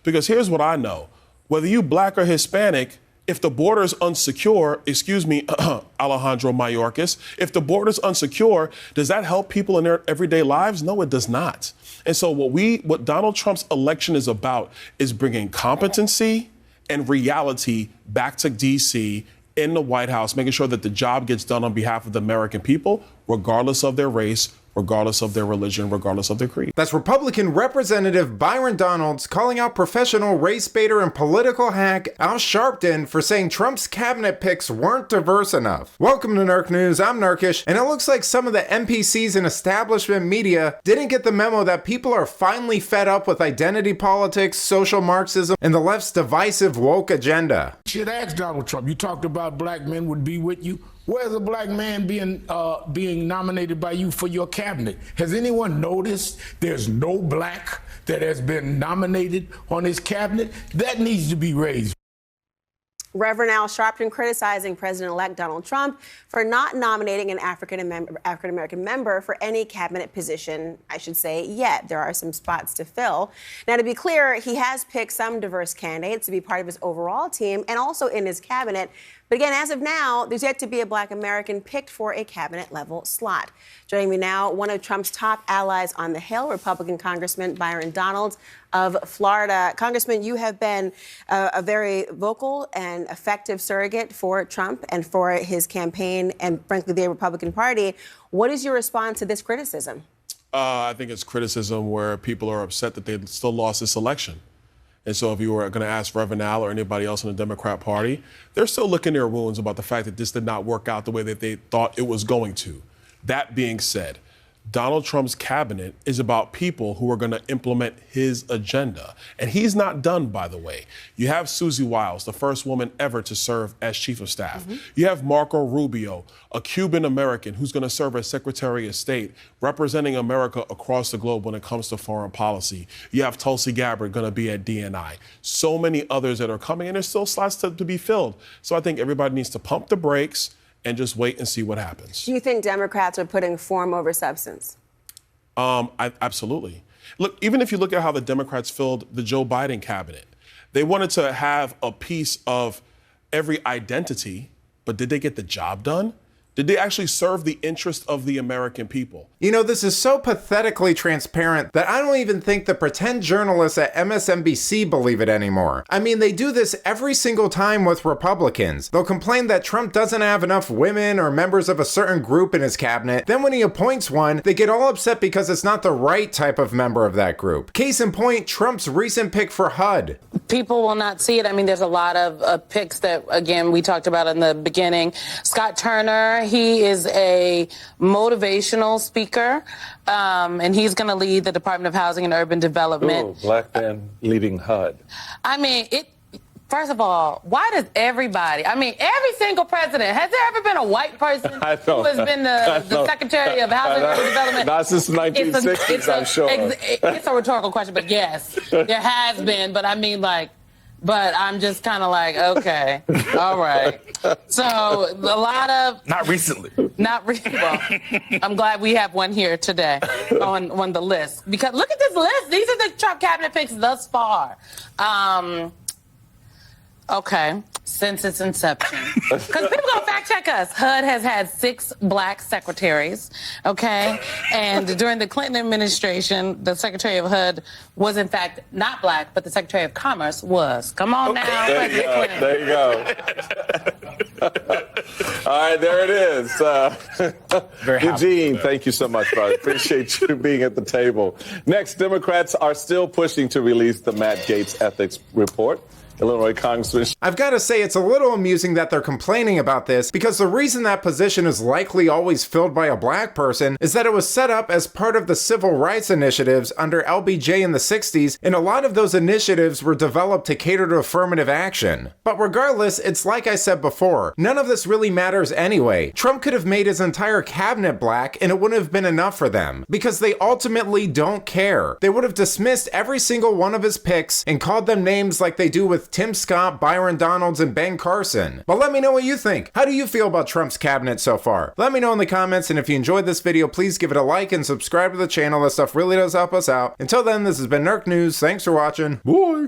Because here's what I know. Whether you black or Hispanic, if the border's unsecure, excuse me, Alejandro Mayorkas, if the border's unsecure, does that help people in their everyday lives? No, it does not. And so what Donald Trump's election is about is bringing competency and reality back to D.C. in the White House, making sure that the job gets done on behalf of the American people, regardless of their race, regardless of their religion, regardless of their creed. That's Republican Representative Byron Donalds calling out professional race baiter and political hack Al Sharpton for saying Trump's cabinet picks weren't diverse enough. Welcome to Nerk News, I'm Nerkish, and it looks like some of the NPCs and establishment media didn't get the memo that people are finally fed up with identity politics, social Marxism, and the left's divisive woke agenda. Should ask Donald Trump, you talked about black men would be with you. Where's a black man being nominated by you for your cabinet? Has anyone noticed there's no black that has been nominated on his cabinet? That needs to be raised. Reverend Al Sharpton criticizing President-elect Donald Trump for not nominating an African-American member for any cabinet position, I should say, yet. There are some spots to fill. Now, to be clear, he has picked some diverse candidates to be part of his overall team and also in his cabinet. But again, as of now, there's yet to be a black American picked for a cabinet-level slot. Joining me now, one of Trump's top allies on the Hill, Republican Congressman Byron Donalds of Florida. Congressman, you have been a very vocal and effective surrogate for Trump and for his campaign and, frankly, the Republican Party. What is your response to this criticism? I think it's criticism where people are upset that they still lost this election. And so if you were going to ask Reverend Al or anybody else in the Democrat Party, they're still licking their wounds about the fact that this did not work out the way that they thought it was going to. That being said, Donald Trump's cabinet is about people who are going to implement his agenda. And he's not done, by the way. You have Susie Wiles, the first woman ever to serve as chief of staff. Mm-hmm. You have Marco Rubio, a Cuban American who's going to serve as Secretary of State, representing America across the globe when it comes to foreign policy. You have Tulsi Gabbard going to be at DNI. So many others that are coming, and there's still slots to be filled. So I think everybody needs to pump the brakes and just wait and see what happens. Do you think Democrats are putting form over substance? Absolutely. Look, even if you look at how the Democrats filled the Joe Biden cabinet, they wanted to have a piece of every identity, but did they get the job done? Did they actually serve the interest of the American people? You know, this is so pathetically transparent that I don't even think the pretend journalists at MSNBC believe it anymore. I mean, they do this every single time with Republicans. They'll complain that Trump doesn't have enough women or members of a certain group in his cabinet. Then when he appoints one, they get all upset because it's not the right type of member of that group. Case in point, Trump's recent pick for HUD. People will not see it. I mean, there's a lot of picks that, again, we talked about in the beginning. Scott Turner, he is a motivational speaker, and he's going to lead the Department of Housing and Urban Development. Ooh, black man leading HUD. I mean, first of all, why does everybody, I mean, every single president, has there ever been a white person who has been the Secretary of Housing and Urban Development? Not since the 1960s, I'm sure. It's a rhetorical question, but yes, there has been, but I mean, but I'm just kind of like, okay, all right. So a lot of... Not recently. Well, I'm glad we have one here today on the list. Because look at this list. These are the Trump cabinet picks thus far. Okay, since its inception. Because people gonna fact check us. HUD has had 6 black secretaries, okay? And during the Clinton administration, the Secretary of HUD was in fact not black, but the Secretary of Commerce was. Come on now, President Clinton. There you go. All right, there it is. Eugene, thank you so much, brother. Appreciate you being at the table. Next, Democrats are still pushing to release the Matt Gaetz ethics report. Illinois Congressman. I've got to say, it's a little amusing that they're complaining about this because the reason that position is likely always filled by a black person is that it was set up as part of the civil rights initiatives under LBJ in the 60s, and a lot of those initiatives were developed to cater to affirmative action. But regardless, it's like I said before, none of this really matters anyway. Trump could have made his entire cabinet black and it wouldn't have been enough for them because they ultimately don't care. They would have dismissed every single one of his picks and called them names like they do with Tim Scott, Byron Donalds, and Ben Carson. But let me know what you think. How do you feel about Trump's cabinet so far? Let me know in the comments, and if you enjoyed this video, please give it a like and subscribe to the channel. That stuff really does help us out. Until then, this has been Nerk News. Thanks for watching. Bye!